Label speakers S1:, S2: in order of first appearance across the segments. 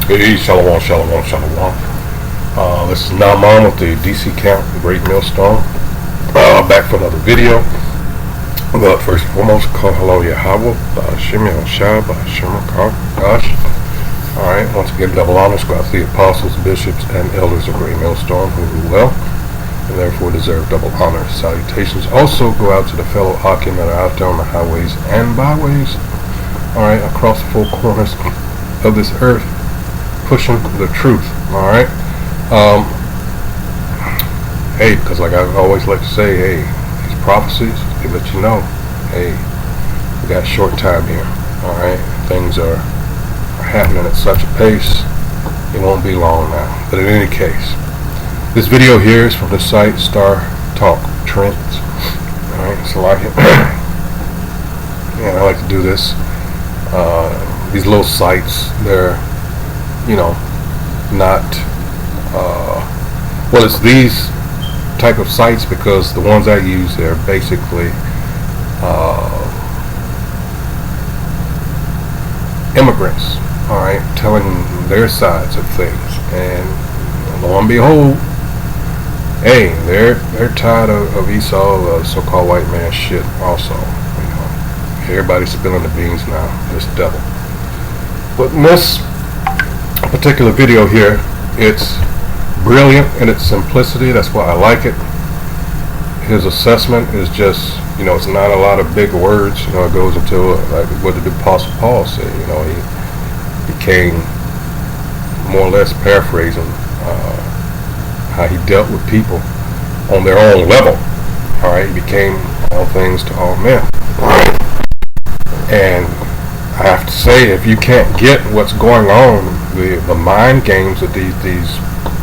S1: Hey, shalom, shalom, shalom. This is Naaman with the DC Camp, the Great Millstone. Back for another video. But first and foremost, call hello Yahweh, Ba'ashim Yahushua, Ba'ashim Gosh. Alright, once again, double honors go out to the apostles, bishops, and elders of Great Millstone who do well, and therefore deserve double honor. Salutations also go out to the fellow Akim that are out there on the highways and byways, alright, across the four corners of this earth, pushing the truth, alright? Hey, because like I always like to say, hey, these prophecies, they let you know, hey, we got short time here, alright? Things are happening at such a pace, it won't be long now. But in any case, this video here is from the site Star Talk Trends, alright? So and I like to do this. These little sites, they're, you know, not, well, it's these type of sites because the ones I use, they're basically immigrants, alright, telling their sides of things, and lo and behold, hey, they're tired of Esau, so-called white man shit also, you know. Everybody's spilling the beans now, this devil. But in this particular video here, it's brilliant in its simplicity. That's why I like it. His assessment is just, you know, it's not a lot of big words. You know, it goes into like what did the Apostle Paul say. You know, he became more or less paraphrasing how he dealt with people on their own level. All right, he became all things to all men. And I have to say, if you can't get what's going on, the mind games of these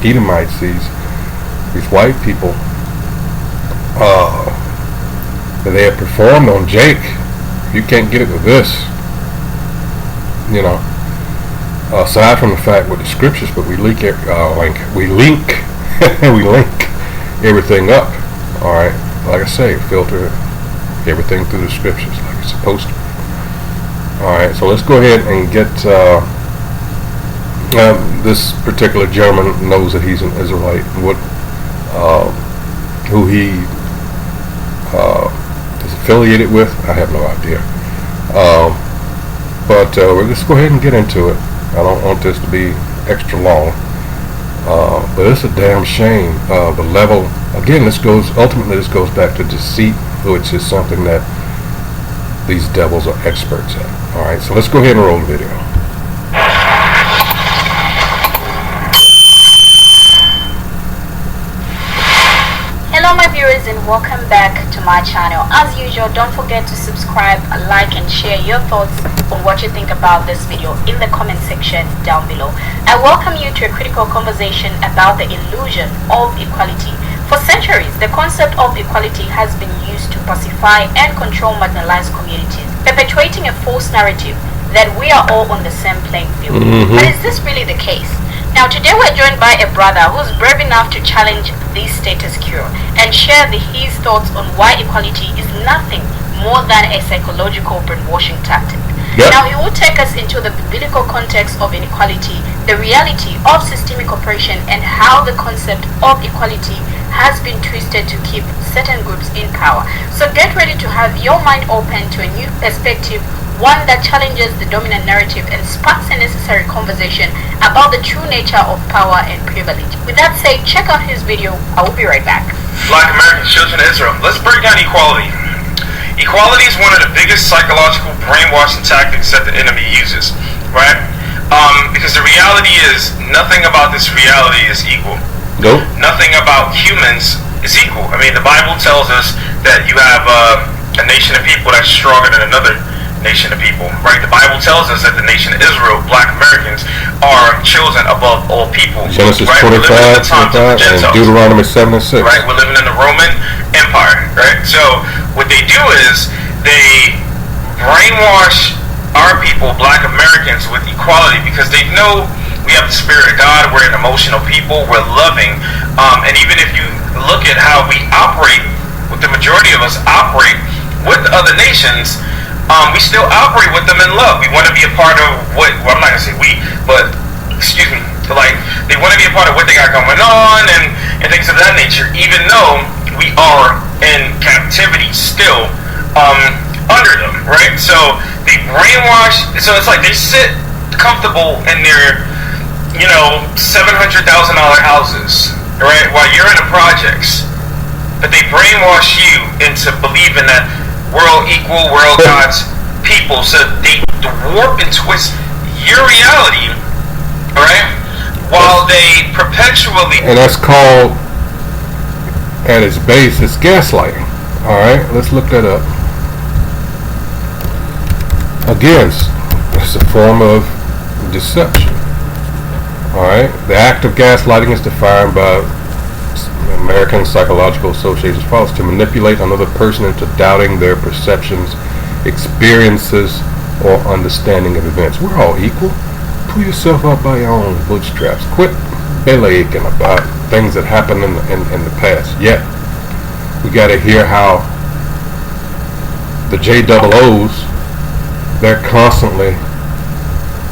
S1: Edomites, these white people, that they have performed on Jake, you can't get it with this, you know. Aside from the fact with the scriptures, but we link everything up. All right, like I say, filter everything through the scriptures like it's supposed to. Alright, so let's go ahead and get, this particular gentleman knows that he's an Israelite. What, who he is affiliated with, I have no idea. But let's go ahead and get into it. I don't want this to be extra long. But it's a damn shame. The level, again, ultimately this goes back to deceit, which is something that these devils are experts at. Alright, so let's go ahead and roll the video.
S2: Hello my viewers and welcome back to my channel. As usual, don't forget to subscribe, like and share your thoughts on what you think about this video in the comment section down below. I welcome you to a critical conversation about the illusion of equality. For centuries, the concept of equality has been used to pacify and control marginalized communities, perpetuating a false narrative that we are all on the same playing field. But is this really the case? Now today we're joined by a brother who's brave enough to challenge this status quo and share his thoughts on why equality is nothing more than a psychological brainwashing tactic. Yep. Now he will take us into the biblical context of inequality, the reality of systemic oppression, and how the concept of equality has been twisted to keep certain groups in power. So get ready to have your mind open to a new perspective, one that challenges the dominant narrative and sparks a necessary conversation about the true nature of power and privilege. With that said, check out his video. I will be right back.
S3: Black Americans, children of Israel, let's break down equality. Equality is one of the biggest psychological brainwashing tactics that the enemy uses, right? Because the reality is, nothing about this reality is equal.
S1: Nope.
S3: Nothing about humans is equal. I mean, the Bible tells us that you have a nation of people that's stronger than another nation of people, right? The Bible tells us that the nation of Israel, Black Americans, are chosen above all people.
S1: Genesis
S3: right?
S1: 25 and Deuteronomy 7 and 6.
S3: Right, we're living in the Roman Empire, right? So what they do is they brainwash our people, Black Americans, with equality because they know we have the Spirit of God, we're an emotional people, we're loving, and even if you look at how we operate, what the majority of us operate with other nations, we still operate with them in love. We want to be a part of what, well, I'm not going to say we, but going on and things of that nature, even though we are in captivity still under them, right? So they brainwash, so it's like they sit comfortable in their, $700,000 houses, right, while you're in the projects, but they brainwash you into believing that we're all equal, we're all God's people, so they warp and twist your reality, right, while they perpetually...
S1: And that's called, at its base, it's gaslighting. Alright, let's look that up. Again, it's a form of deception. Alright, the act of gaslighting is defined by the American Psychological Association as follows: to manipulate another person into doubting their perceptions, experiences, or understanding of events. We're all equal. Pull yourself up by your own bootstraps. Quit belly aching about things that happened in the past. Yet, we got to hear how the JOOs, they're constantly,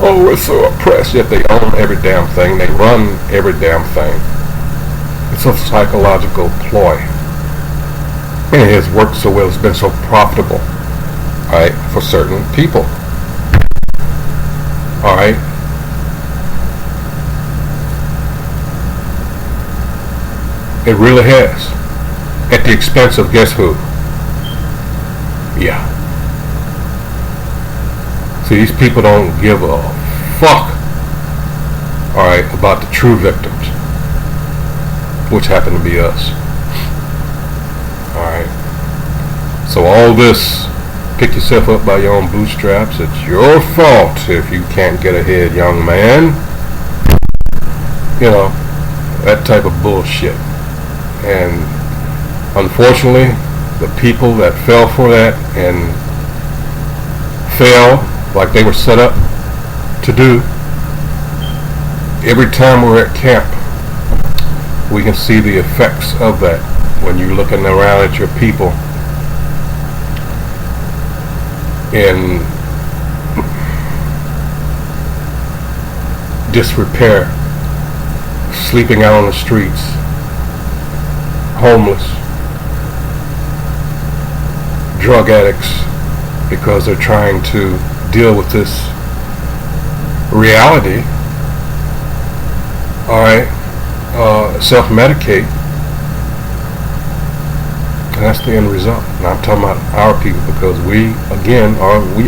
S1: oh, we're so oppressed, yet they own every damn thing. They run every damn thing. It's a psychological ploy. And it has worked so well. It's been so profitable, right, for certain people. All right. It really has. At the expense of guess who? Yeah. See, these people don't give a fuck, alright, about the true victims, which happen to be us. Alright. So all this, pick yourself up by your own bootstraps, it's your fault if you can't get ahead, young man. That type of bullshit. And unfortunately, the people that fell for that and fell like they were set up to do, every time we're at camp, we can see the effects of that when you're looking around at your people in disrepair, sleeping out on the streets, homeless, drug addicts, because they're trying to deal with this reality, alright, self-medicate, and that's the end result. And I'm talking about our people, because we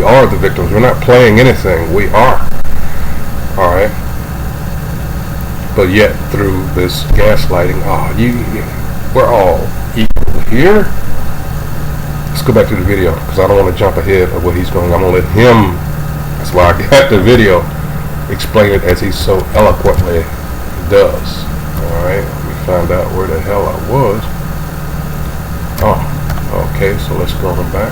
S1: are the victims. We're not playing anything, we are, alright, but yet through this gaslighting, we're all equal here. Let's go back to the video, because I don't want to jump ahead of what he's going. I'm going to let him, that's why I got the video, explain it as he so eloquently does. Alright, let me find out where the hell I was. Oh, okay, so let's go on back.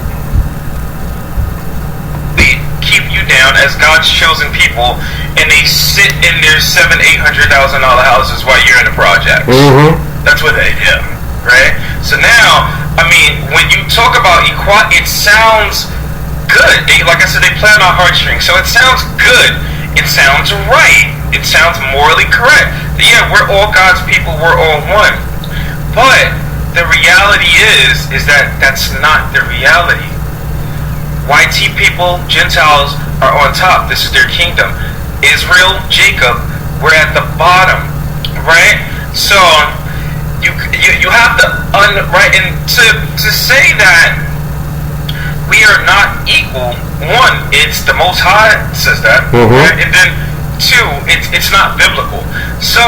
S3: They keep you down as God's chosen people, and they sit in their $700,000-$800,000 houses while you're in the project. That's what they do, right? So now, when you talk about equality, it sounds good. Like I said, they play on our heartstrings, so it sounds good. It sounds right. It sounds morally correct. Yeah, we're all God's people. We're all one. But the reality is that that's not the reality. YT people, Gentiles, are on top. This is their kingdom. Israel, Jacob, we're at the bottom, right? So you have to right, and to say that we are not equal. One, it's the Most High says that, right? And then two, it's not biblical. So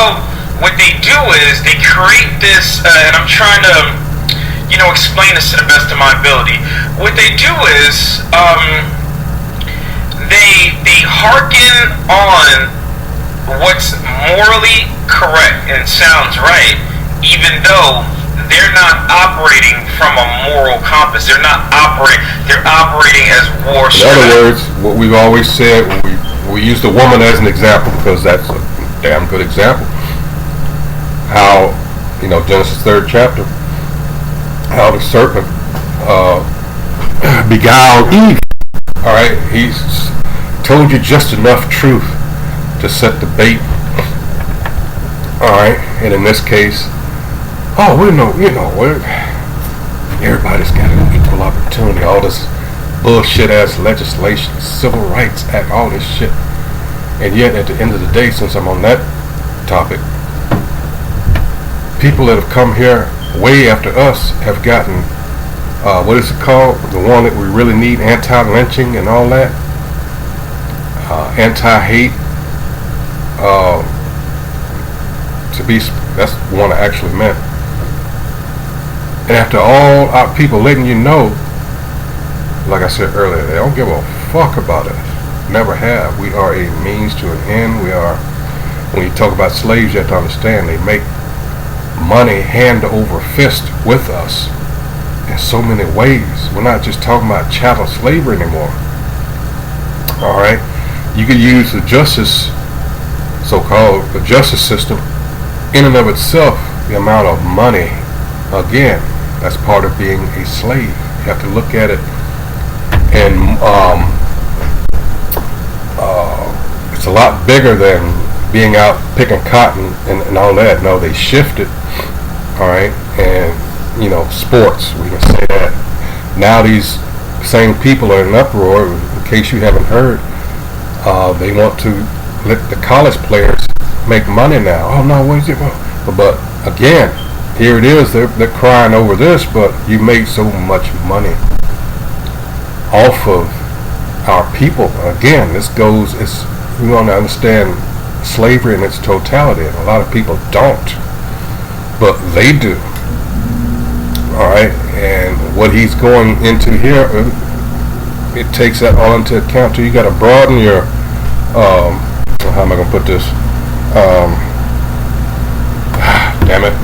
S3: what they do is they create this, and I'm trying to explain this to the best of my ability. What they do is they hearken on what's morally correct and sounds right, even though they're not operating from a moral compass. They're operating as war.
S1: In other words, what we've always said, we use the woman as an example because that's a damn good example. How, Genesis 3rd chapter, how the serpent beguiled Eve. Alright, he's told you just enough truth to set the bait All right, and in this case, oh, everybody's got an equal opportunity. All this bullshit ass legislation, Civil Rights Act, all this shit. And yet, at the end of the day, since I'm on that topic, people that have come here way after us have gotten, what is it called? The one that we really need, anti-lynching and all that. Anti-hate. That's the one I actually meant. And after all our people letting you know, like I said earlier, they don't give a fuck about us. Never have. We are a means to an end. We are, when you talk about slaves, you have to understand they make money hand over fist with us in so many ways. We're not just talking about chattel slavery anymore. Alright? You could use the justice, so-called the justice system, in and of itself, the amount of money, again, that's part of being a slave. You have to look at it, and it's a lot bigger than being out picking cotton and all that. No, they shifted, all right, and sports, we can say that. Now these same people are in an uproar. In case you haven't heard, they want to let the college players make money now. Oh no, what is it? But again, here it is. They're crying over this, but you made so much money off of our people. Again, we want to understand slavery in its totality, and a lot of people don't, but they do. All right, and what he's going into here, it takes that all into account too. You got to broaden your, how am I going to put this? Damn it.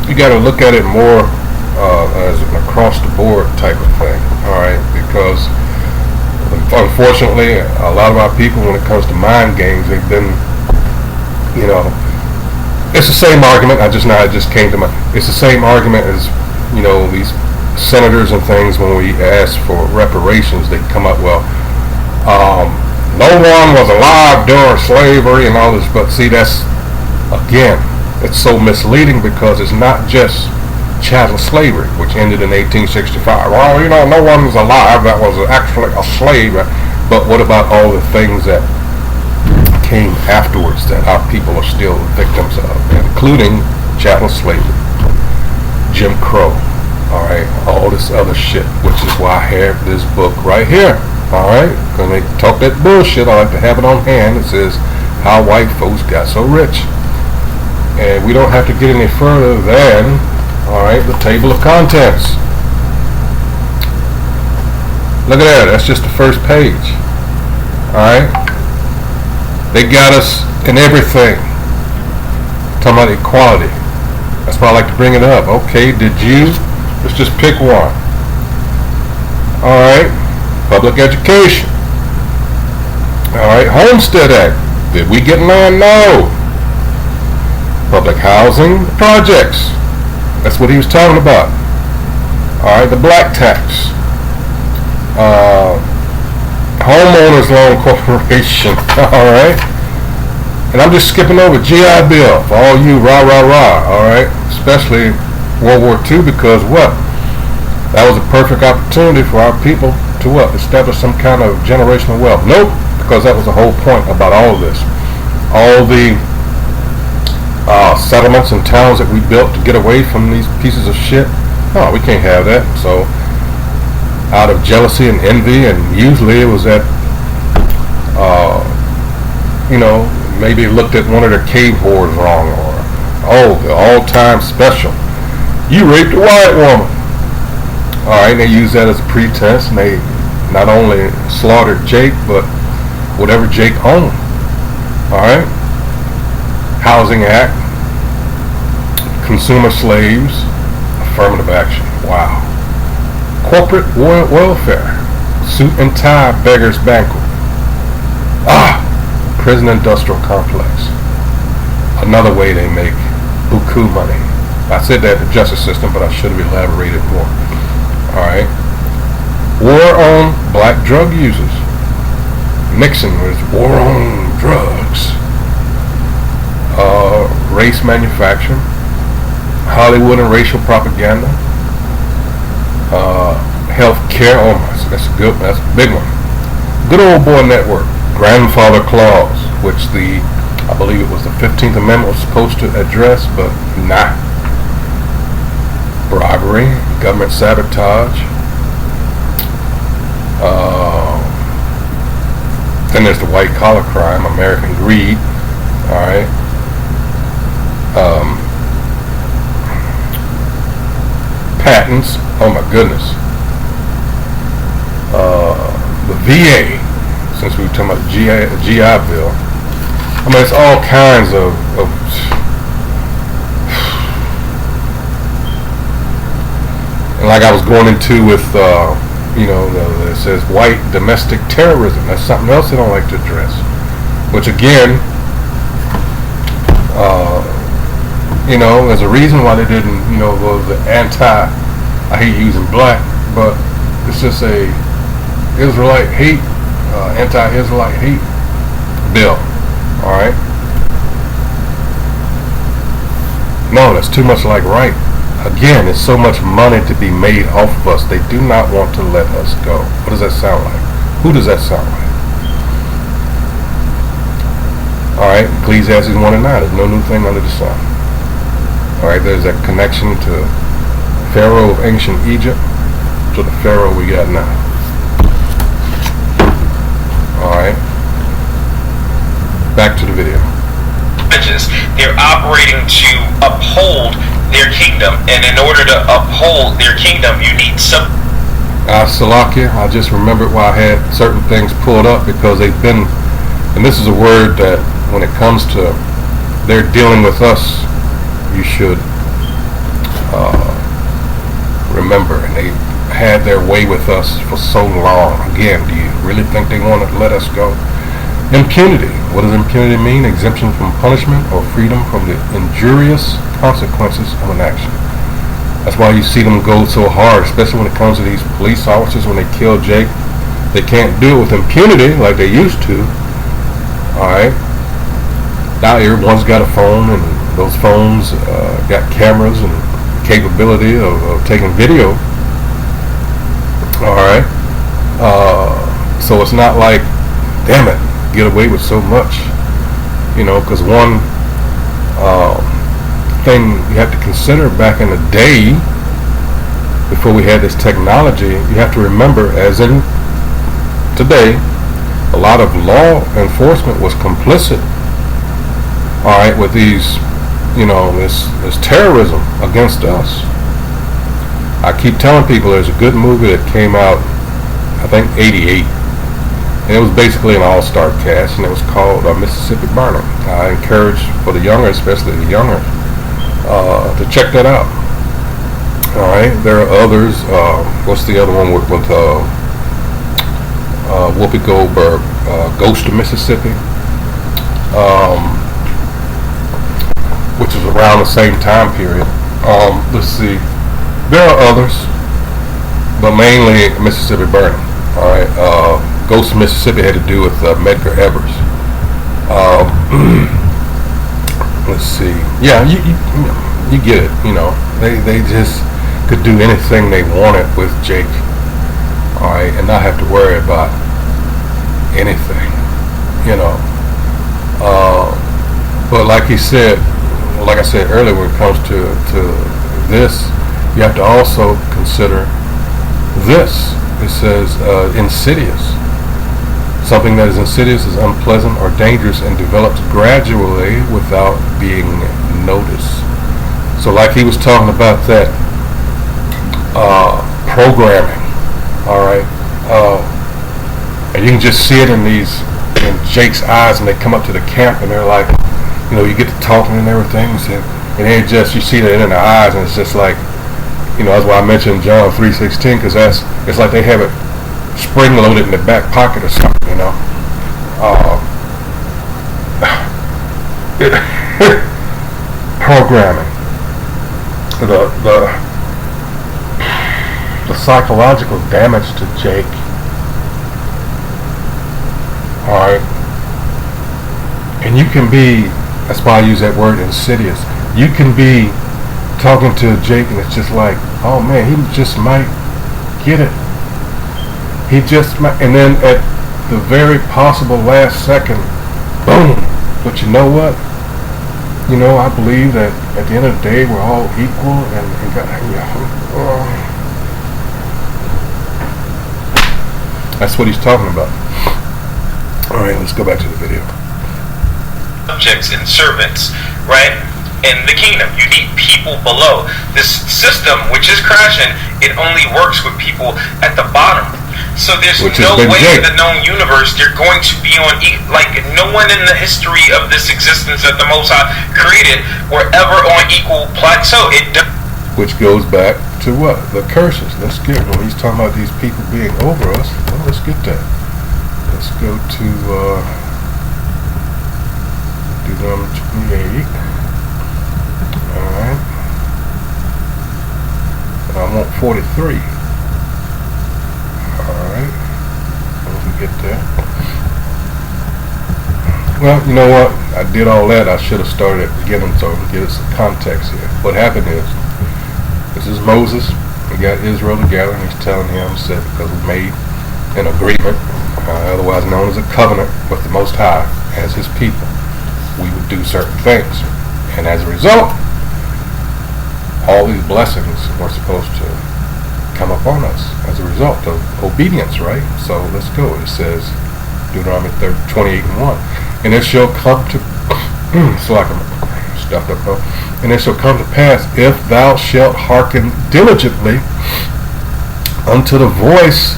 S1: You got to look at it more as an across-the-board type of thing, all right? Because unfortunately, a lot of our people, when it comes to mind games, they've been, it's the same argument. It just came to mind. It's the same argument as, these senators and things, when we ask for reparations, they come up, well, no one was alive during slavery and all this. But see, that's, again, it's so misleading, because it's not just chattel slavery, which ended in 1865. Well, no one was alive that was actually a slave. But what about all the things that came afterwards that our people are still victims of, including chattel slavery, Jim Crow, all right, all this other shit, which is why I have this book right here, all right, when they talk that bullshit, I like to have it on hand. It says How White Folks Got So Rich, and we don't have to get any further than, all right, the table of contents. Look at that, that's just the first page, all right. They got us in everything. Talking about equality. That's why I like to bring it up. Okay, let's just pick one. Alright, public education. Alright, Homestead Act. Did we get land? No. Public housing projects. That's what he was talking about. Alright, the black tax. Homeowners Loan Corporation, alright? And I'm just skipping over GI Bill for all you rah, alright? Especially World War II, because what? That was a perfect opportunity for our people to what? Establish some kind of generational wealth. Nope, because that was the whole point about all of this. All the settlements and towns that we built to get away from these pieces of shit. No, we can't have that. So, out of jealousy and envy, and usually it was that, maybe looked at one of their cave whores wrong, or, the all-time special. You raped a white woman. Alright, they use that as a pretense, and they not only slaughtered Jake, but whatever Jake owned. Alright? Housing Act, consumer slaves, affirmative action. Wow. Corporate welfare, suit and tie beggars banquet. Prison industrial complex. Another way they make buku money. I said that in the justice system, but I should have elaborated more. Alright. War on black drug users. Nixon was war on drugs. race manufacturing, Hollywood and racial propaganda, health care. Oh my, that's a big one. Good old boy network, grandfather clause, which I believe it was the 15th Amendment was supposed to address, but nah. Bribery, government sabotage. Then there's the white collar crime, American greed. All right. Patents. Oh my goodness. The VA. Since we were talking about GI Bill. I mean, it's all kinds of and like I was going into with, it says white domestic terrorism. That's something else they don't like to address. Which again, there's a reason why they didn't, go the I hate using black, but it's just a Israelite hate, anti-Israelite hate bill. All right. No, that's too much like right. Again, it's so much money to be made off of us. They do not want to let us go. What does that sound like? Who does that sound like? All right, Ecclesiastes 1:9. There's no new thing under the sun. All right, there's that connection to Pharaoh of ancient Egypt to the Pharaoh we got now. All right. Back to the video.
S3: They're operating to uphold their kingdom, and in order to uphold their kingdom, you need some.
S1: Salakia, I just remembered why I had certain things pulled up because they've been, and this is a word that when it comes to they're dealing with us, you should remember, and they had their way with us for so long. Again, do you really think they want to let us go? Impunity. What does impunity mean? Exemption from punishment or freedom from the injurious consequences of an action. That's why you see them go so hard, especially when it comes to these police officers when they kill Jake. They can't do it with impunity like they used to. Alright. Now everyone's got a phone, and those phones got cameras and capability of taking video. Alright. So it's not like, damn it, get away with so much, because one thing you have to consider back in the day before we had this technology, you have to remember, as in today, a lot of law enforcement was complicit, all right, with these, this terrorism against us. I keep telling people there's a good movie that came out, I think 88. And it was basically an all-star cast, and it was called Mississippi Burning. I encourage, for the younger, especially the younger, to check that out. All right, there are others. What's the other one with Whoopi Goldberg? Ghost of Mississippi, which is around the same time period. Let's see. There are others, but mainly Mississippi Burning. All right. Ghost of Mississippi had to do with Medgar Evers. Let's see. Yeah, you get it. They just could do anything they wanted with Jake. All right, and not have to worry about anything. But like I said earlier, when it comes to this, you have to also consider this. It says insidious. Something that is insidious is unpleasant or dangerous and develops gradually without being noticed. So like he was talking about that programming, all right, and you can just see it in Jake's eyes, and they come up to the camp and they're like, you get to talking and everything, and then you see that in their eyes, and it's just like, that's why I mentioned John 3:16, because it's like they have it spring loaded in the back pocket or something, programming, the psychological damage to Jake. All right, and you can be That's why I use that word insidious. You can be talking to Jake and it's just like, oh man, he just might get it. He just might, and then at the very possible last second, boom. But you know what? You know, I believe that at the end of the day, we're all equal, and God, that's what he's talking about. All right, let's go back to the video.
S3: Subjects and servants, right? In the kingdom, you need people below. This system, which is crashing, it only works with people at the bottom. So there's no way in the known universe they're going to be on, like no one in the history of this existence that the Most High created were ever on equal plateau.
S1: Which goes back to what? The curses. Let's get, when he's talking about these people being over us, well, let's get that. Let's go to Deuteronomy 28. Alright. And I want 43. Alright. Once we get there. Well, you know what? I did all that. I should have started at the beginning so I can get us some context here. What happened is, this is Moses. He got Israel together and he's telling him, said, because we made an agreement, otherwise known as a covenant with the Most High as his people, we would do certain things. And as a result, all these blessings were supposed to come upon us as a result of obedience, right? So let's go. It says, Deuteronomy 28 and 1. And it shall come to, so I can stuff up, and it shall come to pass, if thou shalt hearken diligently unto the voice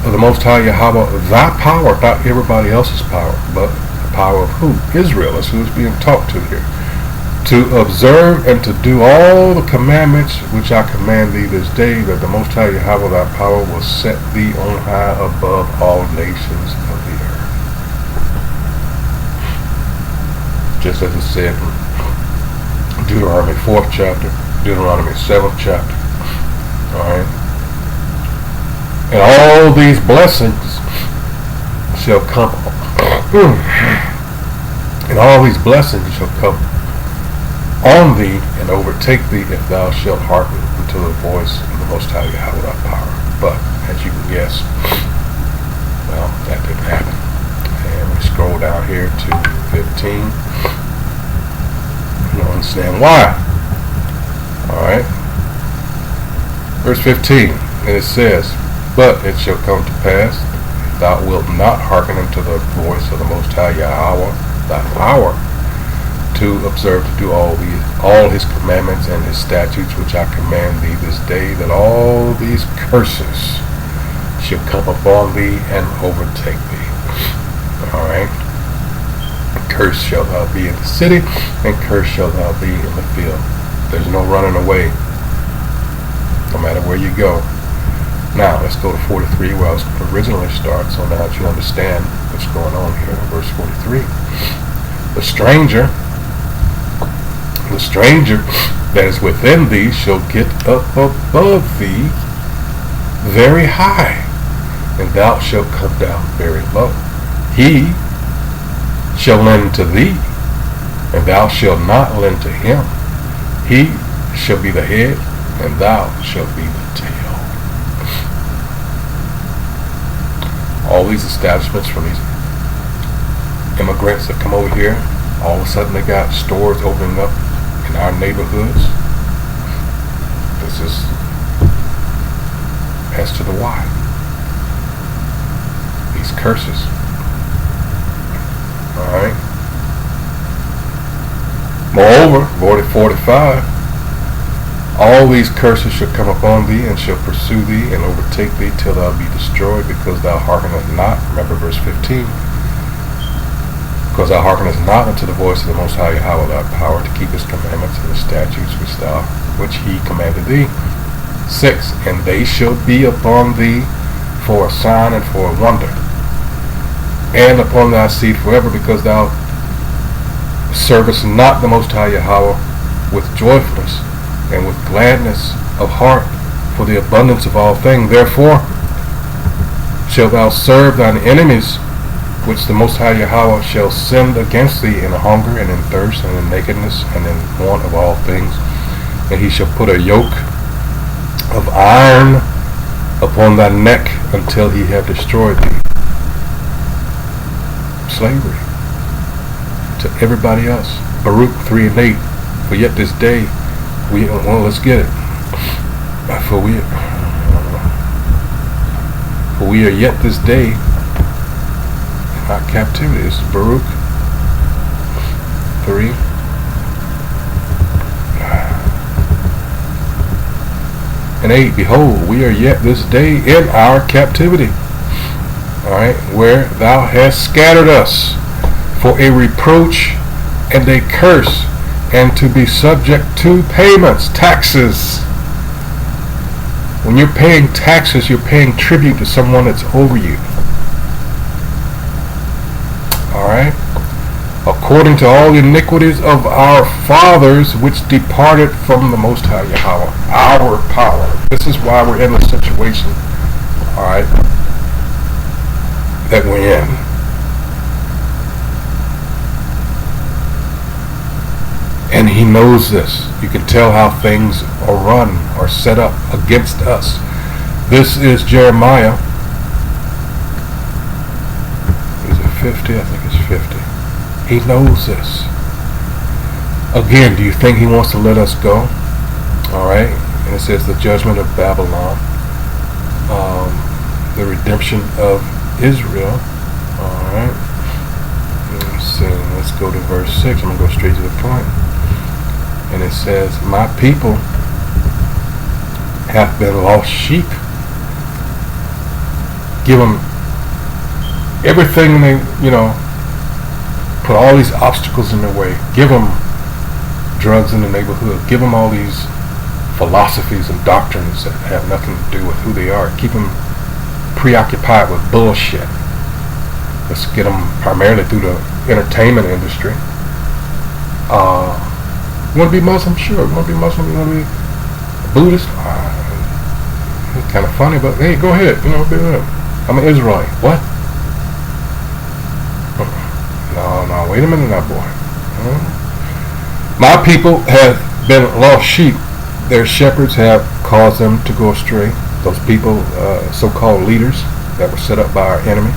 S1: of the Most High Yahweh, thy power, not everybody else's power, but the power of who? Israel. That's who's being talked to here. To observe and to do all the commandments which I command thee this day, that the Most High Yahweh thy power will set thee on high above all nations of the earth. Just as it said in Deuteronomy 4th chapter, Deuteronomy 7th chapter. Alright. And all these blessings shall come, and all these blessings shall come on thee and overtake thee if thou shalt hearken unto the voice of the Most High Yahweh thy power. But as you can guess, well, that didn't happen. And we scroll down here to 15. You don't understand why. Alright. Verse 15, and it says, but it shall come to pass, if thou wilt not hearken unto the voice of the Most High Yahweh thy power, to observe to do all his commandments and his statutes which I command thee this day, that all these curses shall come upon thee and overtake thee. Alright. Cursed shalt thou be in the city, and cursed shalt thou be in the field. There's no running away, no matter where you go. Now, let's go to 43, where I was going to originally start, so now that you understand what's going on here. Verse 43. The stranger that is within thee shall get up above thee very high, and thou shalt come down very low. He shall lend to thee, and thou shalt not lend to him. He shall be the head, and thou shalt be the tail. All these establishments from these immigrants that come over here, all of a sudden they got stores opening up in our neighborhoods. This is S to the Y. These curses. Alright. Moreover, 45, all these curses shall come upon thee, and shall pursue thee, and overtake thee, till thou be destroyed, because thou hearkenest not. Remember verse 15. Because thou hearkenest not unto the voice of the Most High Yahweh thy power, to keep his commandments and his statutes which he commanded thee. 6. And they shall be upon thee for a sign and for a wonder, and upon thy seed forever, because thou servest not the Most High Yahweh with joyfulness and with gladness of heart for the abundance of all things. Therefore shalt thou serve thine enemies which the Most High Yahweh shall send against thee in hunger and in thirst and in nakedness and in want of all things. And he shall put a yoke of iron upon thy neck until he have destroyed thee. Slavery to everybody else. Baruch 3:8. For yet this day, let's get it. For we are yet this day in our captivity. This is Baruch 3. And 8, behold, we are yet this day in our captivity. Alright, where thou hast scattered us for a reproach and a curse, and to be subject to payments, taxes. When you're paying taxes, you're paying tribute to someone that's over you. Alright? According to all the iniquities of our fathers, which departed from the Most High Yahweh, our power. This is why we're in the situation, alright, that we're in. And he knows this. You can tell how things are run or set up against us. This is Jeremiah. Is it 50? I think it's 50. He knows this. Again, do you think he wants to let us go? Alright. And it says the judgment of Babylon. The redemption of Israel. Alright. Let's see. Let's go to verse 6. I'm going to go straight to the point. And it says, my people have been lost sheep. Give them everything they, put all these obstacles in their way. Give them drugs in the neighborhood. Give them all these philosophies and doctrines that have nothing to do with who they are. Keep them preoccupied with bullshit. Let's get them primarily through the entertainment industry. You want to be Muslim? Sure. You want to be Muslim? You want to be Buddhist? It's kind of funny, but hey, go ahead. Be with them. I'm an Israelite. What? No, wait a minute now, boy. My people have been lost sheep. Their shepherds have caused them to go astray. Those people, so-called leaders that were set up by our enemy.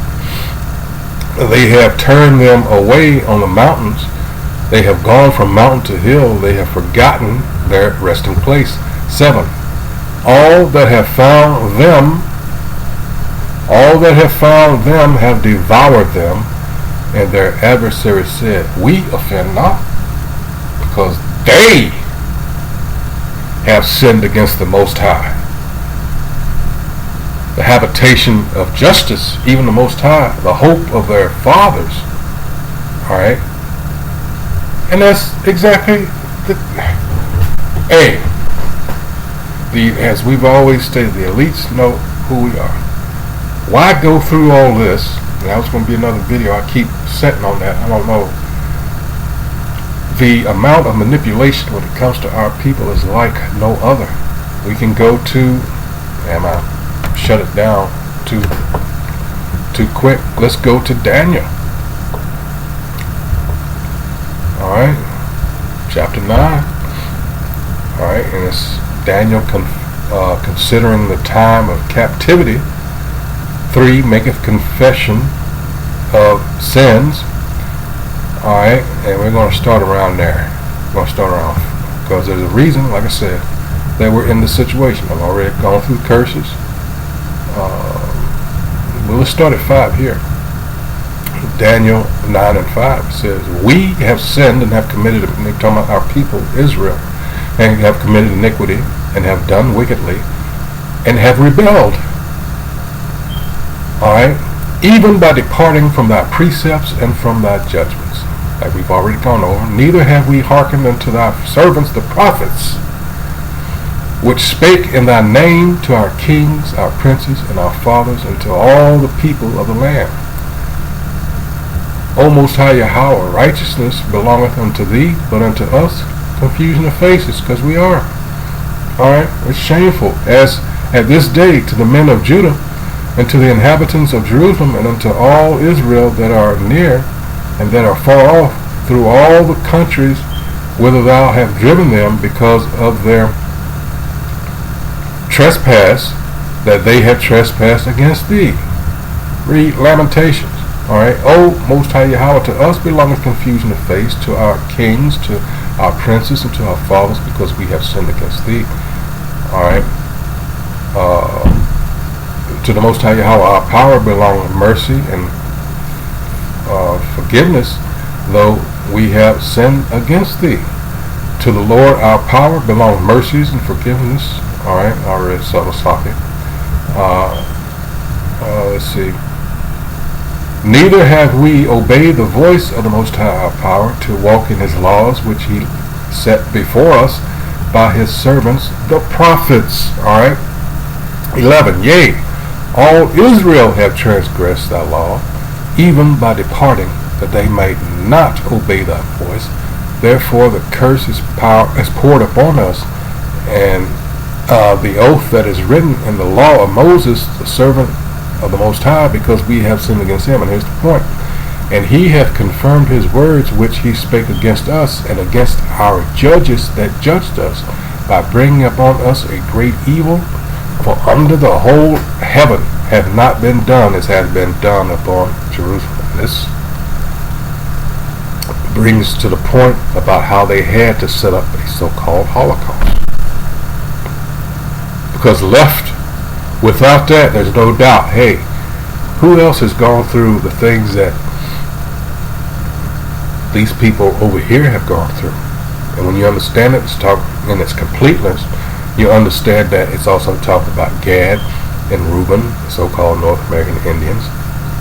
S1: They have turned them away on the mountains. They have gone from mountain to hill. They have forgotten their resting place. 7. All that have found them have devoured them, and their adversaries said, we offend not, because they have sinned against the Most High. The habitation of justice, even the Most High, the hope of their fathers. Alright? And that's exactly as we've always stated, the elites know who we are. Why go through all this? And that was going to be another video. I keep setting on that. I don't know. The amount of manipulation when it comes to our people is like no other. We can go to, and I shut it down too quick. Let's go to Daniel. Alright, chapter 9. Alright, and it's Daniel considering the time of captivity. 3, maketh confession of sins. Alright, and we're going to start around there. We're going to start around, because there's a reason, like I said, that we're in this situation. I've already gone through curses. Well, let's start at 5 here. Daniel 9 and 5 says, we have sinned and have committed, and they're talking about our people, Israel, and have committed iniquity, and have done wickedly, and have rebelled. Alright? Even by departing from thy precepts and from thy judgments. Like we've already gone over. Neither have we hearkened unto thy servants the prophets, which spake in thy name to our kings, our princes, and our fathers, and to all the people of the land. O Most High Yahweh, righteousness belongeth unto thee, but unto us confusion of faces, because we are. Alright? It's shameful. As at this day to the men of Judah and to the inhabitants of Jerusalem, and unto all Israel that are near and that are far off, through all the countries whither thou hast driven them, because of their trespass that they have trespassed against thee. Read Lamentations. Alright. O Most High Yahweh, to us belongeth confusion of face, to our kings, to our princes, and to our fathers, because we have sinned against thee. Alright. To the Most High Yahweh, our power belongeth mercy and forgiveness, though we have sinned against thee. To the Lord our power belong mercies and forgiveness. Alright, I read Sarasaki. Let's see. Neither have we obeyed the voice of the Most High our power, to walk in his laws, which he set before us by his servants the prophets. Alright. 11. Yea, all Israel have transgressed thy law, even by departing, that they might not obey thy voice. Therefore the curse is poured upon us, and the oath that is written in the law of Moses, the servant of the Most High, because we have sinned against him. And here's the point. And he hath confirmed his words which he spake against us, and against our judges that judged us, by bringing upon us a great evil. For under the whole heaven hath not been done as has been done upon Jerusalem. This brings to the point about how they had to set up a so-called Holocaust. Because left without that, there's no doubt, hey, who else has gone through the things that these people over here have gone through? And when you understand it, it's talk in its completeness, you understand that it's also talking about Gad and Reuben, the so-called North American Indians,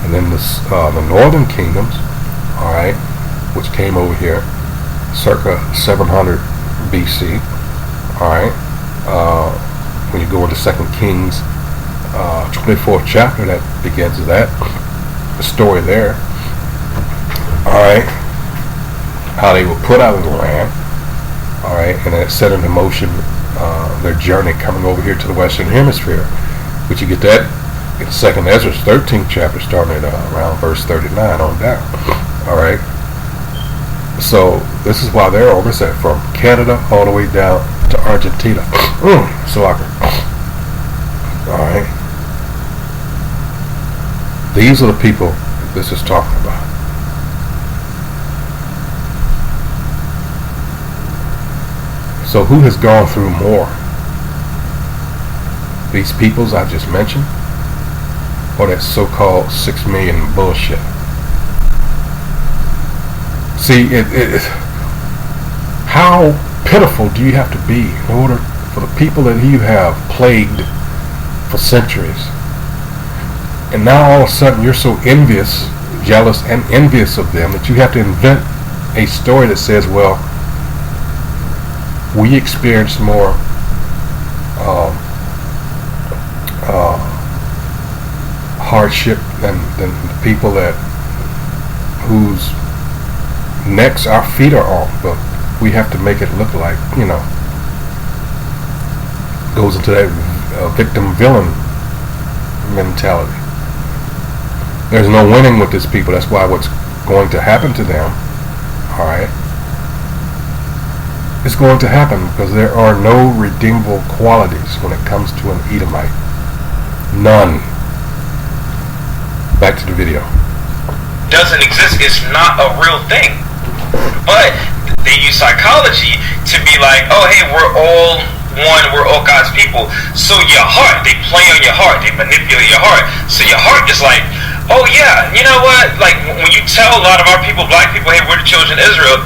S1: and then the northern kingdoms, all right, which came over here circa 700 BC, all right. When you go into 2 Kings 24th chapter, that begins that, the story there, all right, how they were put out of the land, all right, and it set into motion their journey coming over here to the Western Hemisphere, which you get that in 2nd Ezra 13th chapter, starting at around verse 39 on down, all right. So this is why they're over set from Canada all the way down to Argentina. Salaka. Alright. These are the people this is talking about. So who has gone through more? These peoples I just mentioned, or that so-called 6 million bullshit? See, how pitiful do you have to be in order for the people that you have plagued for centuries, and now all of a sudden you're so envious, jealous, and envious of them that you have to invent a story that says, well, we experienced more hardship than the people that whose necks our feet are on, but we have to make it look like, you know, goes into that victim-villain mentality. There's no winning with these people. That's why what's going to happen to them, alright, it's going to happen because there are no redeemable qualities when it comes to an Edomite. None. Back to the video.
S3: Doesn't exist. It's not a real thing. But they use psychology to be like, oh, hey, we're all one, we're all God's people. So your heart, they play on your heart, they manipulate your heart. So your heart is like, oh yeah, you know what? Like when you tell a lot of our people, black people, hey, we're the children of Israel,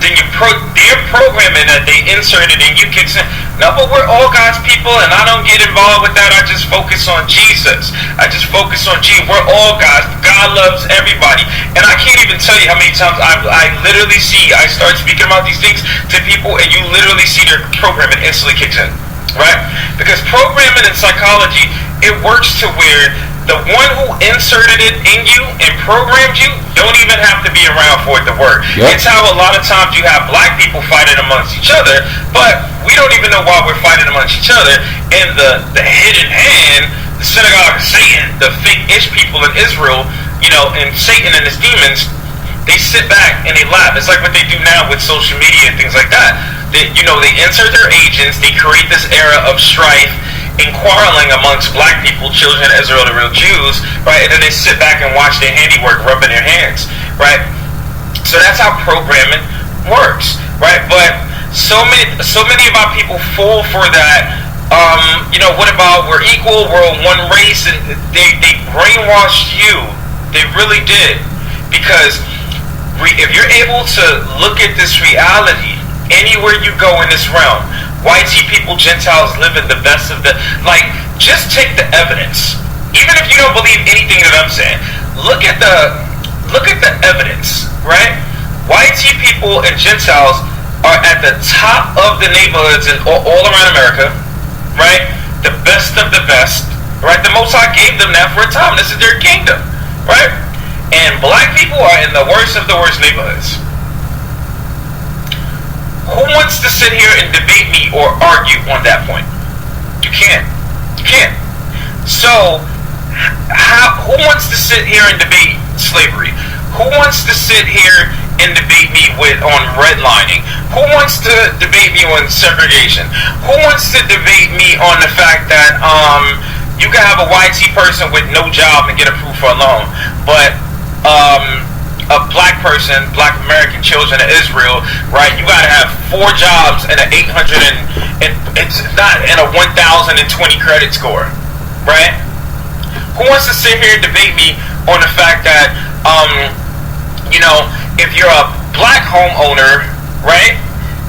S3: then they're programming that they inserted in you kicks in. No, but we're all God's people, and I don't get involved with that. I just focus on Jesus. I just focus on Jesus. We're all God's. God loves everybody. And I can't even tell you how many times I literally see, I start speaking about these things to people, and you literally see their programming instantly kicks in. Right? Because programming and psychology, it works to where the one who inserted it in you and programmed you don't even have to be around for it to work. Yep. It's how a lot of times you have black people fighting amongst each other, but we don't even know why we're fighting amongst each other. And the hidden hand, the synagogue of Satan, the fake-ish people in Israel, and Satan and his demons, they sit back and they laugh. It's like what they do now with social media and things like that. They insert their agents, they create this era of strife and quarreling amongst black people, children of Israel, the real Jews, right? And then they sit back and watch their handiwork rubbing their hands, right? So that's how programming works, right? But so many of our people fall for that. What about we're equal, we're one race, and they brainwashed you. They really did, because if you're able to look at this reality anywhere you go in this realm, white people, Gentiles live in the best of the, just take the evidence. Even if you don't believe anything that I'm saying, look at the evidence, right? White people and Gentiles are at the top of the neighborhoods all around America, right? The best of the best, right? The Most High gave them that for a time. This is their kingdom, right? And black people are in the worst of the worst neighborhoods. Who wants to sit here and debate me or argue on that point? You can't. You can't. So, who wants to sit here and debate slavery? Who wants to sit here and debate me on redlining? Who wants to debate me on segregation? Who wants to debate me on the fact that you can have a YT person with no job and get approved for a loan, but a black person, black American, children of Israel, right? You gotta have 4 jobs and an 800 and it's not in a 1,020 credit score, right? Who wants to sit here and debate me on the fact that if you're a black homeowner, right,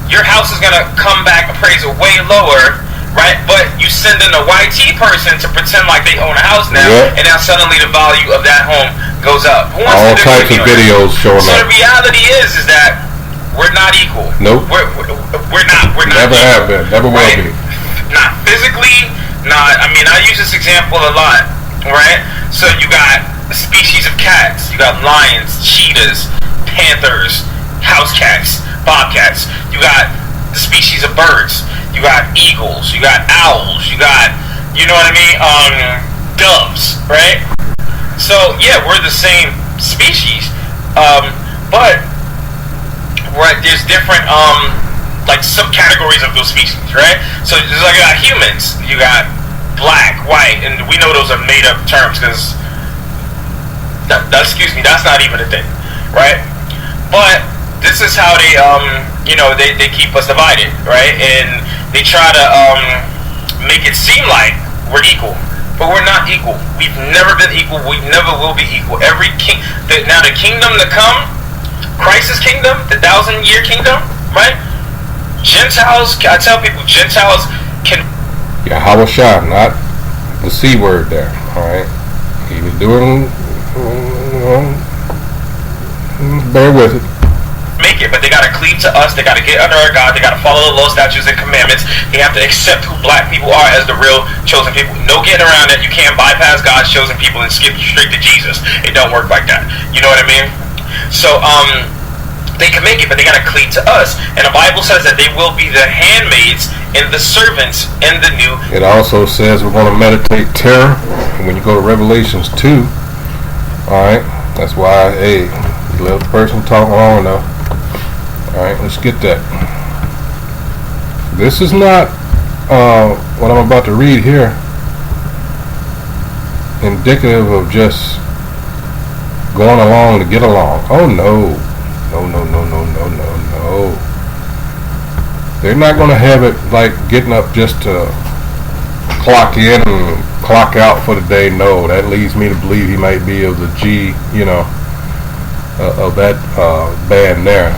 S3: your house is gonna come back appraisal way lower, right? But you send in a YT person to pretend like they own a house now, and now suddenly the value of that home goes up. Who wants
S1: all
S3: to
S1: types of videos showing up.
S3: So the reality is that we're not equal.
S1: Nope.
S3: We're not.
S1: Never
S3: equal,
S1: have been. Never will
S3: right?
S1: be.
S3: Not physically. Not. I mean, I use this example a lot, right? So you got a species of cats. You got lions, cheetahs, panthers, house cats, bobcats. You got the species of birds. You got eagles. You got owls. You got, doves, right? So yeah, we're the same species, but there's different subcategories of those species, right? So just like you got humans, you got black, white, and we know those are made up terms because that's not even a thing, right? But this is how they they keep us divided, right? And they try to make it seem like we're equal, but we're not equal. We've never been equal. We never will be equal. Now the kingdom to come, Christ's kingdom, the 1,000-year kingdom, right? Gentiles, I tell people, Gentiles can.
S1: Yeah, Hawashah, not the C word there. All right, he was doing. Bear with it.
S3: Make it, but they gotta cleave to us. They gotta get under our God. They gotta follow the law, statutes, and commandments. They have to accept who black people are as the real chosen people. No getting around it. You can't bypass God's chosen people and skip straight to Jesus. It don't work like that. You know what I mean? So they can make it, but they gotta cleave to us. And the Bible says that they will be the handmaids and the servants in the new.
S1: It also says we're going to meditate terror. And when you go to Revelations 2, all right, that's why, hey, let the person talk long enough. All right, let's get that. This is not what I'm about to read here indicative of just going along to get along. Oh no. No. They're not going to have it like getting up just to clock in and clock out for the day. No, that leads me to believe he might be of the G, of that band there.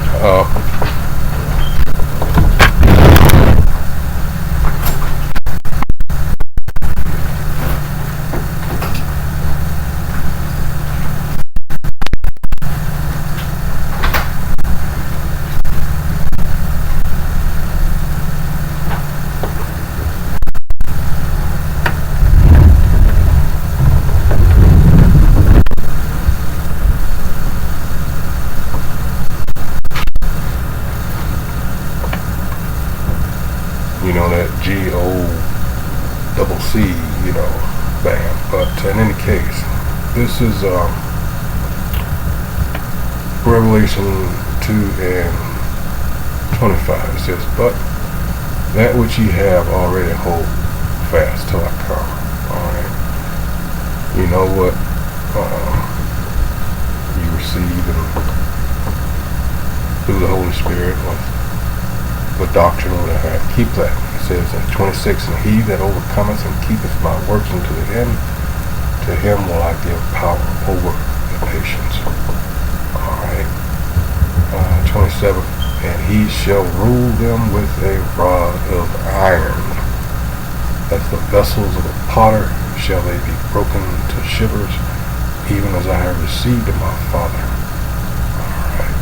S1: this is Revelation 2 and 25. It says, but that which ye have already hold fast till I come. Alright. You know what you received through the Holy Spirit with doctrine or whatever. Keep that. It says in 26, and he that overcometh and keepeth my works unto the end, to him will I give power over the nations. Alright. 27, and he shall rule them with a rod of iron. As the vessels of a potter shall they be broken to shivers, even as I have received of my Father. Alright.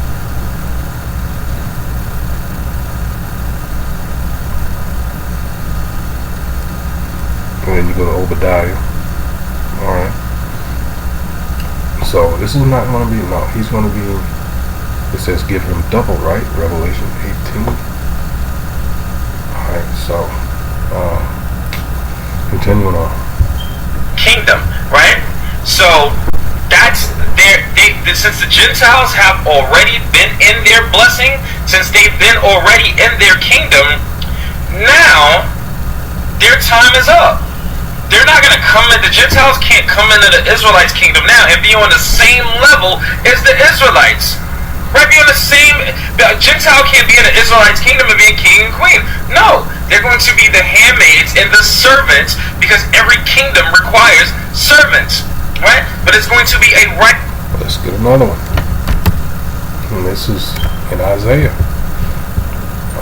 S1: And then you go to Obadiah. Alright. So this is not going to be, no, he's going to be, it says give him double, right? Revelation 18. Alright, so continuing on.
S3: Kingdom, right? So that's since the Gentiles have already been in their blessing, since they've been already in their kingdom, now their time is up. They're not going to come in. The Gentiles can't come into the Israelites' kingdom now and be on the same level as the Israelites. Right, be on the same. The Gentile can't be in the Israelites' kingdom and be a king and queen. No, they're going to be the handmaids and the servants, because every kingdom requires servants, right? But it's going to be a right.
S1: Let's get another one. And this is in Isaiah.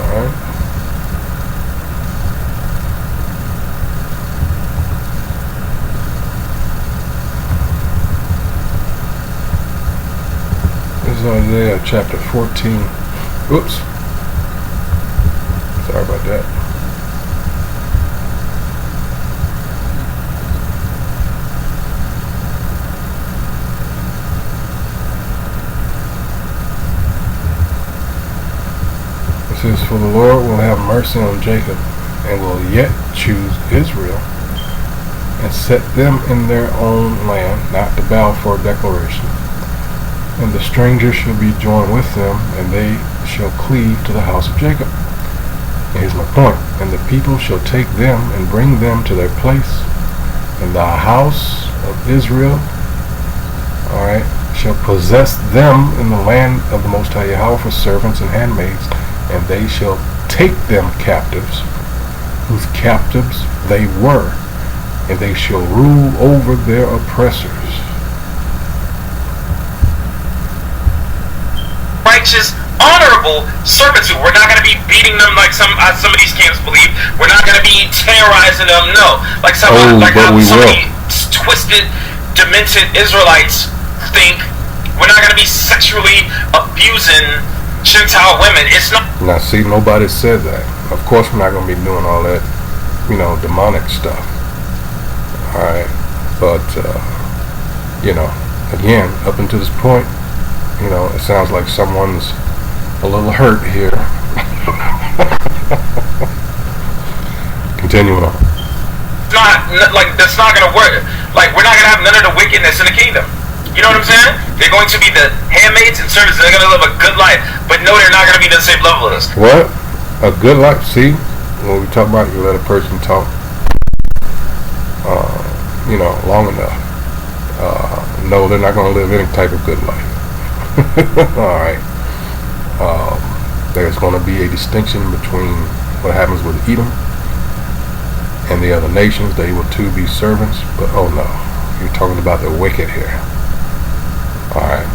S1: All right. Isaiah chapter 14. Oops. Sorry about that. It says, for the Lord will have mercy on Jacob, and will yet choose Israel, and set them in their own land, not to bow for a declaration. And the stranger shall be joined with them, and they shall cleave to the house of Jacob. And here's my point. And the people shall take them and bring them to their place. And the house of Israel, alright, shall possess them in the land of the Most High Yahweh for servants and handmaids. And they shall take them captives, whose captives they were. And they shall rule over their oppressors.
S3: Righteous, honorable servitude. We're not going to be beating them like some of these camps believe. We're not going to be terrorizing them. No, like how some of these twisted, demented Israelites think. We're not going to be sexually abusing Gentile women. It's not.
S1: Now, see, nobody said that. Of course, we're not going to be doing all that, demonic stuff. All right, but again, up until this point. It sounds like someone's a little hurt here. Continuing on.
S3: That's not going to work. Like, we're not going to have none of the wickedness in the kingdom. You know what I'm saying? They're going to be the handmaids and servants. They're going to live a good life. But no, they're not going to be the same level as us.
S1: What? A good life? See, when we talk about you let a person talk, long enough. No, they're not going to live any type of good life. Alright. There's going to be a distinction between what happens with Edom and the other nations. They will too be servants, but oh no, you're talking about the wicked here. Alright.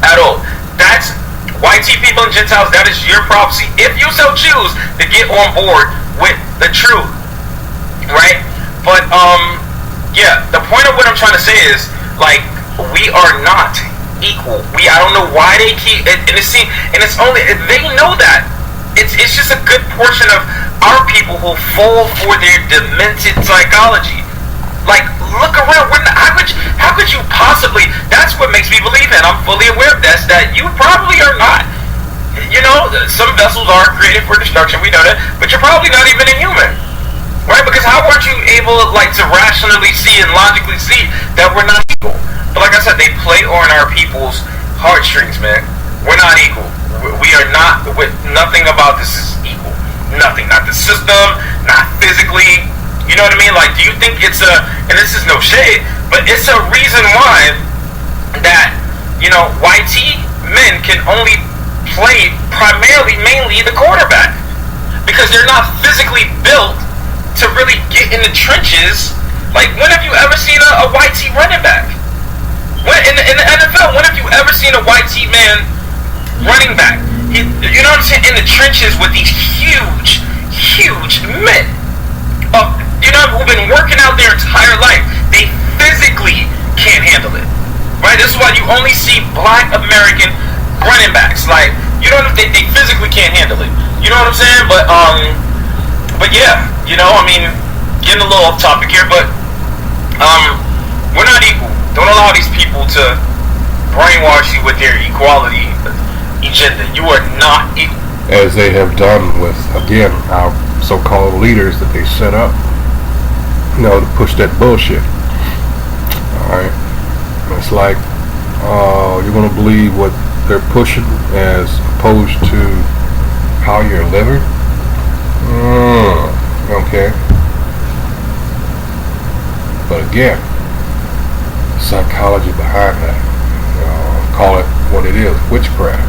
S3: At all. That's YT people and Gentiles, that is your prophecy. If you so choose to get on board with the truth. Right? But yeah, the point of what I'm trying to say is, like, we are not equal. I don't know why they keep and it's only they know that. It's just a good portion of our people who fall for their demented psychology. Like, look around. How could you possibly? That's what makes me believe in. I'm fully aware of this. That you probably are not. Some vessels are created for destruction. We know that, but you're probably not even a human. right? Because how aren't you able, like, to rationally see and logically see that we're not equal? But like I said, they play on our people's heartstrings, man. We're not equal. We are not. Nothing about this is equal. Nothing. Not the system. Not physically. You know what I mean? Like, do you think it's a? And this is no shade, but it's a reason why that, you know, white men can only play primarily, mainly the quarterback, because they're not physically built to really get in the trenches. Like, when have you ever seen a white running back? When in the NFL, when have you ever seen a white man running back? You know what I'm saying? In the trenches with these huge men, you know, who've been working out their entire life. They physically can't handle it, right? This is why you only see black American running backs. Like, you know, they physically can't handle it. You know what I'm saying? But yeah, you know, I mean, getting a little off topic here, but we're not equal. Don't allow these people to brainwash you with their equality agenda. You are not equal.
S1: As they have done with, again, our so-called leaders that they set up, you know, to push that bullshit. Alright? It's like, you're going to believe what they're pushing as opposed to how you're living? Okay. But again, psychology behind that. Call it what it is, witchcraft.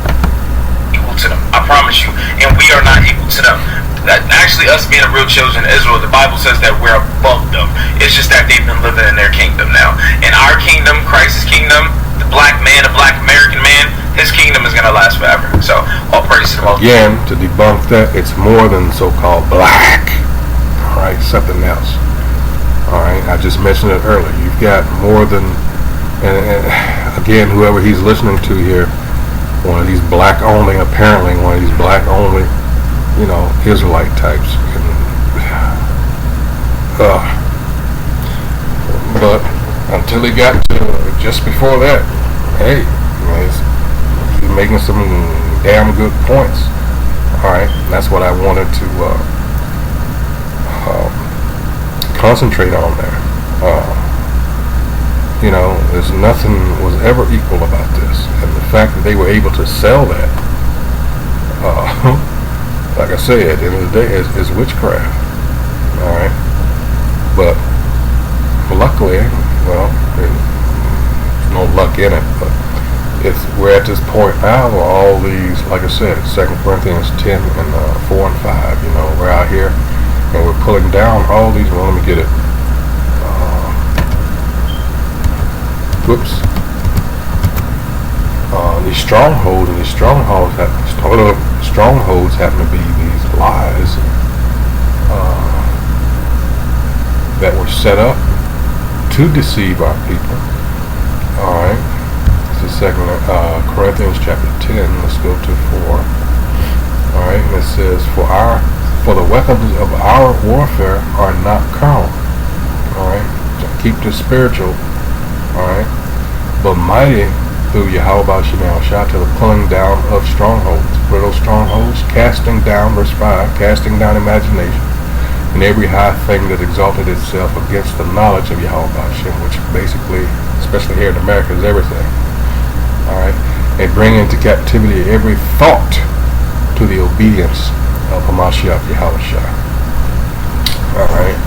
S3: Equal to them, I promise you. And we are not equal to them. That actually, us being a real children of Israel, the Bible says that we're above them. It's just that they've been living in their kingdom now. In our kingdom, Christ's kingdom, the black man, the black American man, his kingdom is going to last forever. So, all praise to the Most.
S1: Again, to debunk that, it's more than so-called black. Alright, something else. Alright, I just mentioned it earlier. You've got more than, and again, whoever he's listening to here, one of these black only, apparently one of these black only, you know, Israelite types. But until he got to just before that, hey, you know, he's making some damn good points. Alright, that's what I wanted to concentrate on there. You know, there's nothing was ever equal about this, and the fact that they were able to sell that, like I said, at the end of the day, is witchcraft. All right, but luckily, well, there's no luck in it, but we're at this point now where all these, like I said, 2 Corinthians 10 and 4 and 5, you know, we're out here and we're pulling down all these. Well, let me get it. Whoops. These strongholds, and these strongholds happen to be these lies that were set up to deceive our people. All right. This is 2 Corinthians chapter 10. Let's go to 4. All right. And it says, "For the weapons of our warfare are not carnal." All right. So keep this spiritual. Alright, but mighty through Yahweh Shah to the pulling down of strongholds. For those strongholds, casting down, verse 5, casting down imagination, and every high thing that exalted itself against the knowledge of Yahweh, which basically, especially here in America, is everything. Alright, and bring into captivity every thought to the obedience of Hamashiach Yahweh. Alright.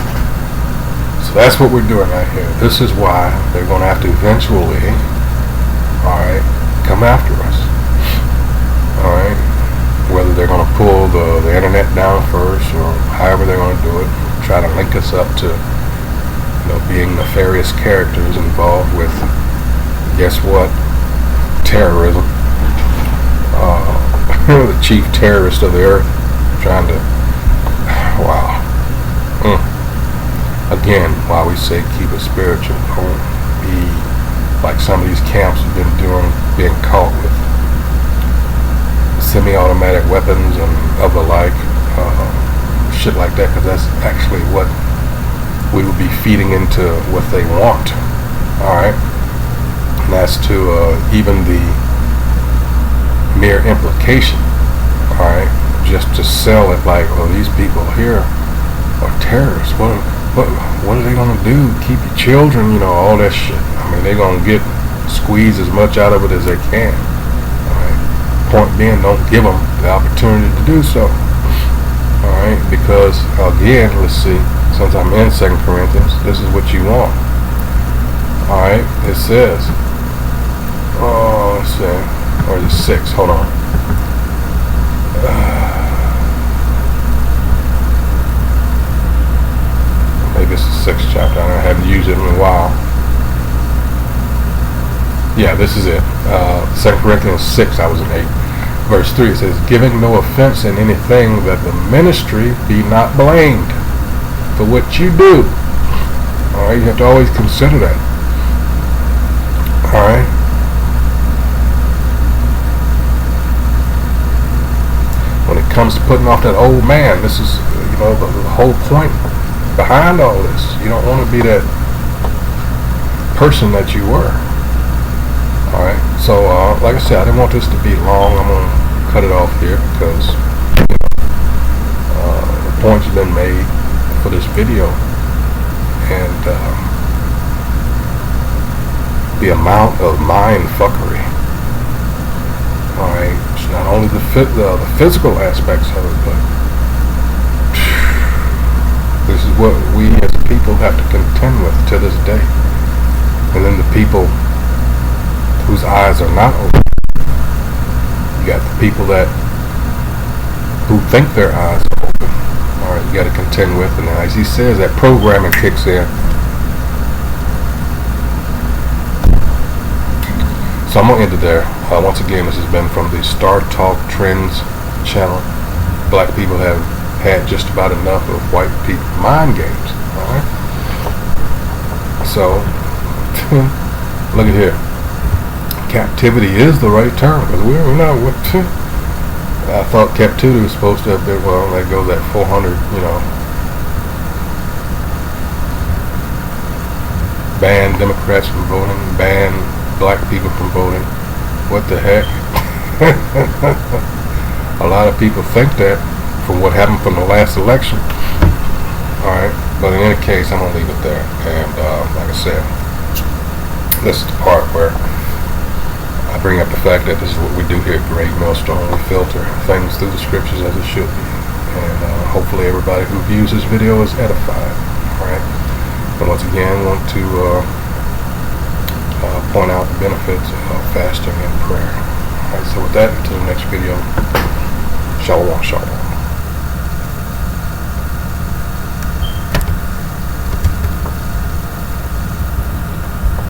S1: So that's what we're doing right here. This is why they're going to have to eventually, alright, come after us. Alright, whether they're going to pull the internet down first or however they're going to do it, try to link us up to, you know, being nefarious characters involved with, guess what, terrorism. The chief terrorist of the earth, trying to, wow. Again, why we say keep it spiritual, don't be like some of these camps have been doing, being caught with semi-automatic weapons and of the like, shit like that, because that's actually what we would be feeding into what they want. Alright, and that's to even the mere implication, alright, just to sell it like, well, these people here, or terrorists. What are they gonna do? Keep your children, you know, all that shit. I mean, they're gonna squeeze as much out of it as they can. Alright. Point being, don't give them the opportunity to do so. Alright, because again, let's see, since I'm in 2 Corinthians, this is what you want. Alright, it says, let's see, or is it 6? Hold on. Maybe it's the 6th chapter. I haven't used it in a while. Yeah, this is it. 2 Corinthians 6, I was in 8. Verse 3, it says, giving no offense in anything, that the ministry be not blamed for what you do. Alright, you have to always consider that. Alright. When it comes to putting off that old man, this is, you know, the whole point behind all this. You don't want to be that person that you were. Alright, so like I said, I didn't want this to be long. I'm going to cut it off here because the points have been made for this video, and the amount of mind fuckery. Alright, it's not only the physical aspects of it, but this is what we as people have to contend with to this day. And then the people whose eyes are not open. You got the people who think their eyes are open. Alright, you got to contend with. And as he says, that programming kicks in. So I'm going to end it there. Once again, this has been from the Star Talk Trends channel. Black people have had just about enough of white people mind games. Alright? So, look at here. Captivity is the right term, because we're not what. I thought captivity was supposed to have been, well, that goes at 400, you know. Ban Democrats from voting, ban black people from voting. What the heck? A lot of people think that from what happened from the last election. Alright, but in any case, I'm going to leave it there. And like I said, this is the part where I bring up the fact that this is what we do here at Great Millstone. We filter things through the scriptures as it should be. And hopefully everybody who views this video is edified. Alright? And once again, I want to point out the benefits of fasting and prayer. Alright, so with that, until the next video, shalom, shalom.